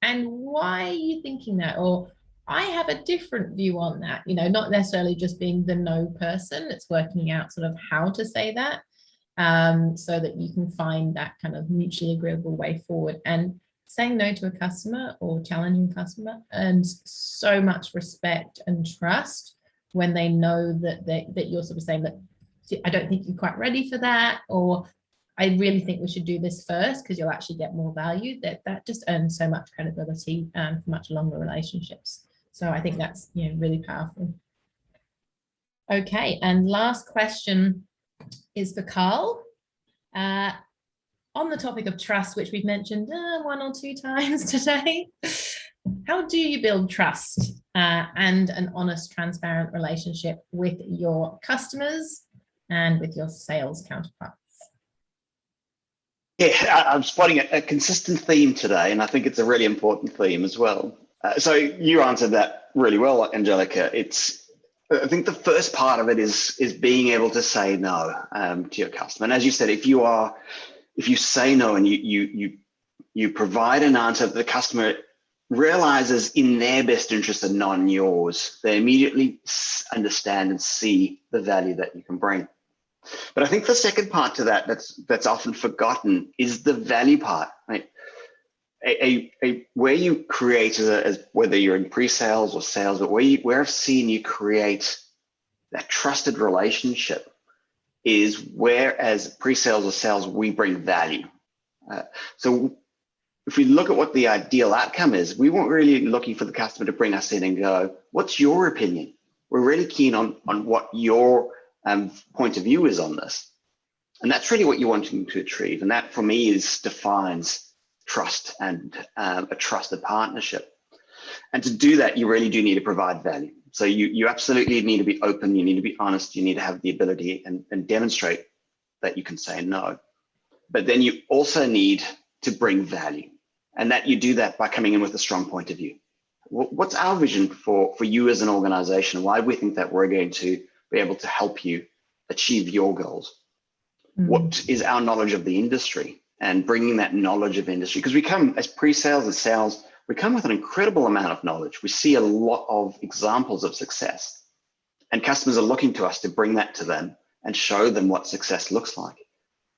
A: and why are you thinking that? Or I have a different view on that, not necessarily just being the no person. It's working out sort of how to say that, so that you can find that kind of mutually agreeable way forward. And saying no to a customer or challenging customer earns so much respect and trust when they know that you're sort of saying that, I don't think you're quite ready for that, or I really think we should do this first because you'll actually get more value. That just earns so much credibility for much longer relationships. So I think that's really powerful. Okay, and last question is for Carl. On the topic of trust, which we've mentioned 1 or 2 times today, how do you build trust and an honest, transparent relationship with your customers and with your sales counterparts?
B: Yeah, I'm spotting a consistent theme today, and I think it's a really important theme as well. So you answered that really well, Angelica. I think the first part of it is being able to say no to your customer. And as you said, if you say no and you provide an answer that the customer realizes in their best interest and not in yours, they immediately understand and see the value that you can bring. But I think the second part to that that's often forgotten is the value part, right? Where you create as whether you're in pre-sales or sales, but where I've seen you create that trusted relationship is where as pre-sales or sales, we bring value. So if we look at what the ideal outcome is, we weren't really looking for the customer to bring us in and go, what's your opinion? We're really keen on what your point of view is on this. And that's really what you're wanting to achieve. And that for me defines trust and a trusted partnership. And to do that, you really do need to provide value. So you absolutely need to be open, you need to be honest, you need to have the ability and demonstrate that you can say no. But then you also need to bring value. And that you do that by coming in with a strong point of view. What's our vision for you as an organization? Why do we think that we're going to be able to help you achieve your goals? What is our knowledge of the industry and bringing that knowledge of industry? Because we come as pre-sales and sales, we come with an incredible amount of knowledge. We see a lot of examples of success, and customers are looking to us to bring that to them and show them what success looks like.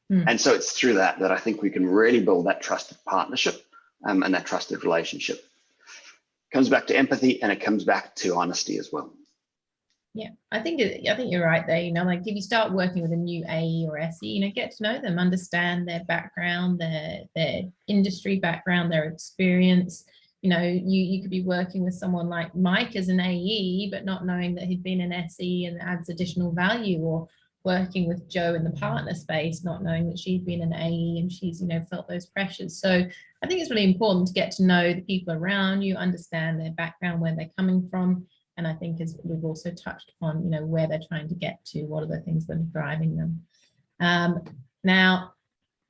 B: And so it's through that I think we can really build that trusted partnership and that trusted relationship. It comes back to empathy, and it comes back to honesty as well.
A: Yeah, I think you're right there. Like if you start working with a new AE or SE, get to know them, understand their background, their industry background, their experience. You could be working with someone like Mike as an AE, but not knowing that he'd been an SE and adds additional value, or working with Jo in the partner space, not knowing that she'd been an AE and she's, felt those pressures. So I think it's really important to get to know the people around you, understand their background, where they're coming from. And I think, as we've also touched on, where they're trying to get to, what are the things that are driving them. Now,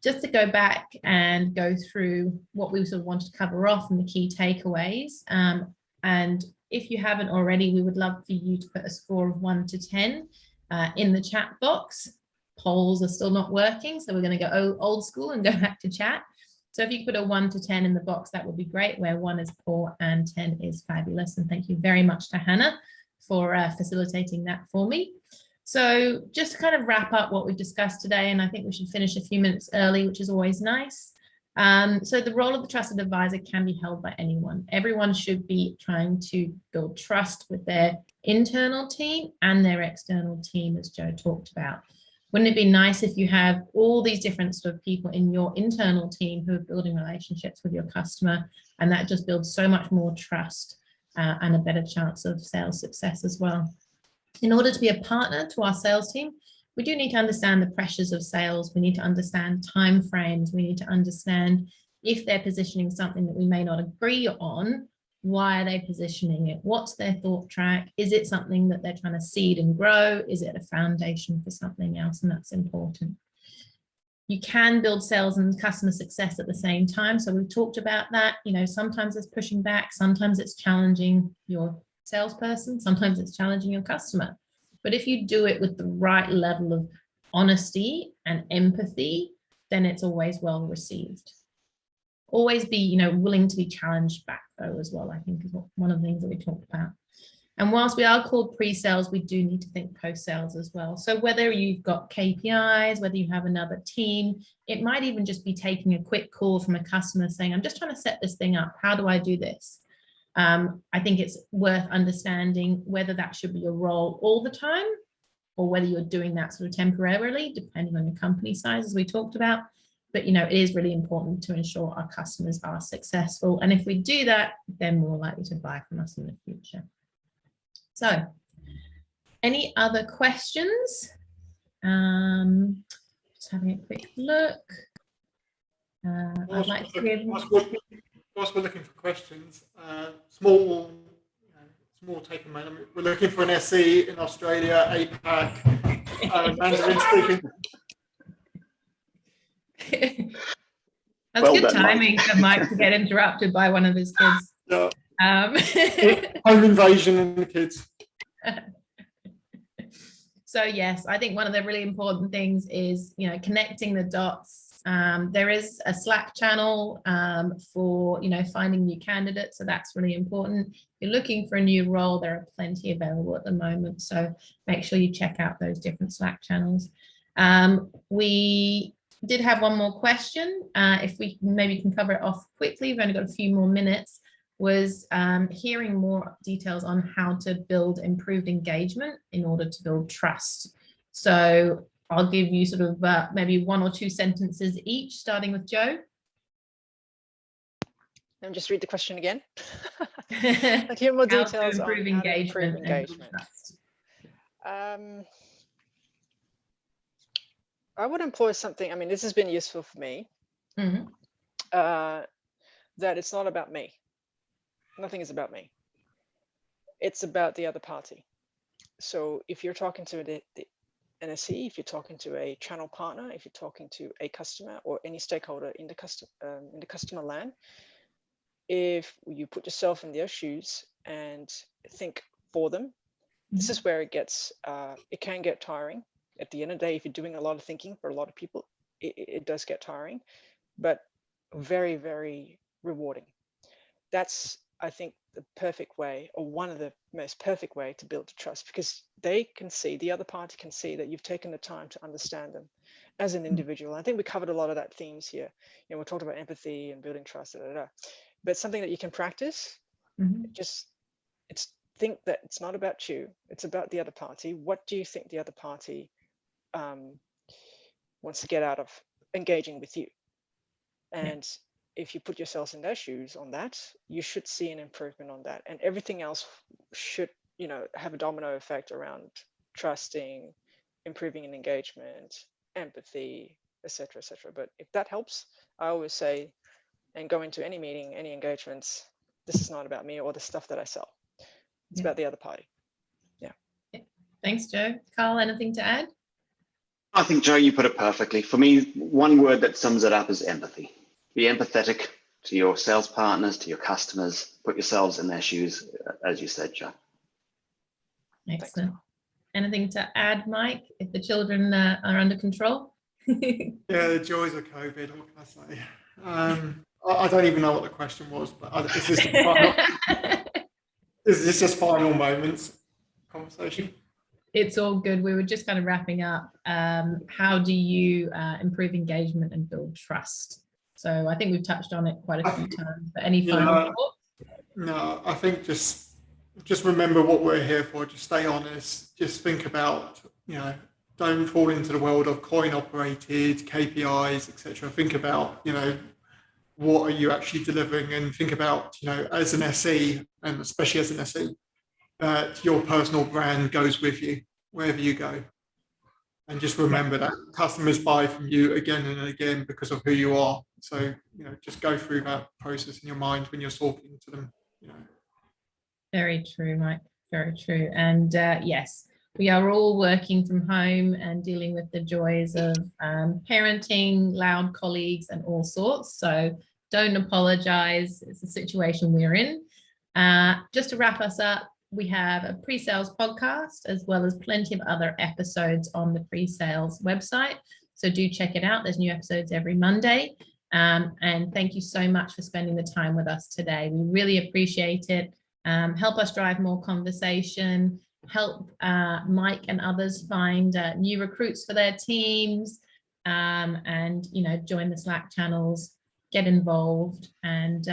A: just to go back and go through what we sort of wanted to cover off and the key takeaways. And if you haven't already, we would love for you to put a score of 1 to 10 in the chat box. Polls are still not working, so we're going to go old school and go back to chat. So if you could put a 1 to 10 in the box, that would be great, where 1 is poor and 10 is fabulous. And thank you very much to Hannah for facilitating that for me. So just to kind of wrap up what we've discussed today, and I think we should finish a few minutes early, which is always nice. So the role of the trusted advisor can be held by anyone. Everyone should be trying to build trust with their internal team and their external team, as Jo talked about. Wouldn't it be nice if you have all these different sort of people in your internal team who are building relationships with your customer, and that just builds so much more trust and a better chance of sales success as well. In order to be a partner to our sales team, we do need to understand the pressures of sales. We need to understand timeframes. We need to understand if they're positioning something that we may not agree on, why are they positioning it? What's their thought track? Is it something that they're trying to seed and grow? Is it a foundation for something else? And that's important. You can build sales and customer success at the same time. So we've talked about that. Sometimes it's pushing back, sometimes it's challenging your salesperson, sometimes it's challenging your customer. But if you do it with the right level of honesty and empathy, then it's always well received. Always be, willing to be challenged back though as well, I think is one of the things that we talked about. And whilst we are called pre-sales, we do need to think post-sales as well. So whether you've got KPIs, whether you have another team, it might even just be taking a quick call from a customer saying, I'm just trying to set this thing up. How do I do this? I think it's worth understanding whether that should be your role all the time, or whether you're doing that sort of temporarily, depending on your company size, as we talked about. But, it is really important to ensure our customers are successful. And if we do that, they're more likely to buy from us in the future. So any other questions? Just having a quick look. I'd like to give...
C: Whilst we're looking for questions, small take a moment. We're looking for an SE in Australia, APAC, Mandarin speaking.
A: That's well good done, timing for Mike to get interrupted by one of his kids.
C: Yeah. Home invasion and the kids.
A: So yes, I think one of the really important things is, connecting the dots. There is a Slack channel for, finding new candidates. So that's really important. If you're looking for a new role, there are plenty available at the moment. So make sure you check out those different Slack channels. We did have one more question. If we maybe can cover it off quickly, we've only got a few more minutes, was hearing more details on how to build improved engagement in order to build trust. So I'll give you sort of maybe 1 or 2 sentences each, starting with Jo.
D: And just read the question again. Like, hear more details on
A: improve engagement.
D: I would employ something, I mean, this has been useful for me,
A: Mhm.
D: that it's not about me. Nothing is about me. It's about the other party. So if you're talking to the NSE, if you're talking to a channel partner, if you're talking to a customer or any stakeholder in the customer land, if you put yourself in their shoes and think for them, this is where it can get tiring. At the end of the day, if you're doing a lot of thinking for a lot of people, it does get tiring, but very, very rewarding. That's, I think, the perfect way, or one of the most perfect way to build trust, because the other party can see that you've taken the time to understand them as an individual. I think we covered a lot of that themes here. We talked about empathy and building trust, but something that you can practice. Think that it's not about you, it's about the other party. What do you think the other party wants to get out of engaging with you? And if you put yourselves in their shoes on that, you should see an improvement on that, and everything else should have a domino effect around trusting, improving in engagement, empathy, etc., etc. But if that helps, I always say, and go into any meeting, any engagements, this is not about me or the stuff that I sell. It's about the other party.
A: Thanks, Joe. Carl, anything to add?
B: I think, Joe, you put it perfectly. For me, one word that sums it up is empathy. Be empathetic to your sales partners, to your customers. Put yourselves in their shoes, as you said, Joe.
A: Excellent. Thanks. Anything to add, Mike, if the children are under control?
C: Yeah, the joys of COVID, what can I say? I don't even know what the question was, but is this the final, is this just final moments conversation?
A: It's all good. We were just kind of wrapping up. How do you improve engagement and build trust? So I think we've touched on it quite a few times, but any final thoughts?
C: No, I think just remember what we're here for. Just stay honest. Just think about, don't fall into the world of coin operated KPIs, etc. Think about, what are you actually delivering, and think about, as an SE, and especially as an SE, that your personal brand goes with you wherever you go. And just remember that customers buy from you again and again because of who you are. So, just go through that process in your mind when you're talking to them.
A: Very true, Mike. Very true. And yes, we are all working from home and dealing with the joys of parenting, loud colleagues, and all sorts. So don't apologize. It's a situation we're in. Just to wrap us up, we have a pre-sales podcast as well as plenty of other episodes on the pre-sales website. So do check it out. There's new episodes every Monday. And thank you so much for spending the time with us today. We really appreciate it. Help us drive more conversation, help Mike and others find new recruits for their teams, and join the Slack channels, get involved, and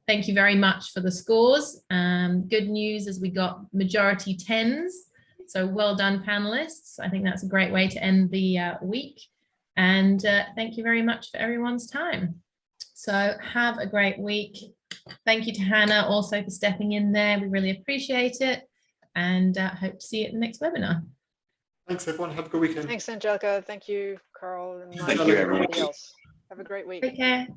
A: thank you very much for the scores. Good news is we got majority 10s, so well done, panelists. I think that's a great way to end the week, and thank you very much for everyone's time. So have a great week. Thank you to Hannah also for stepping in there. We really appreciate it, and hope to see you at the next webinar.
C: Thanks, everyone. Have a good weekend.
D: Thanks, Angelica. Thank you, Carl, and
B: Thank you, everyone.
D: everybody else. Have a great week.
A: Take care.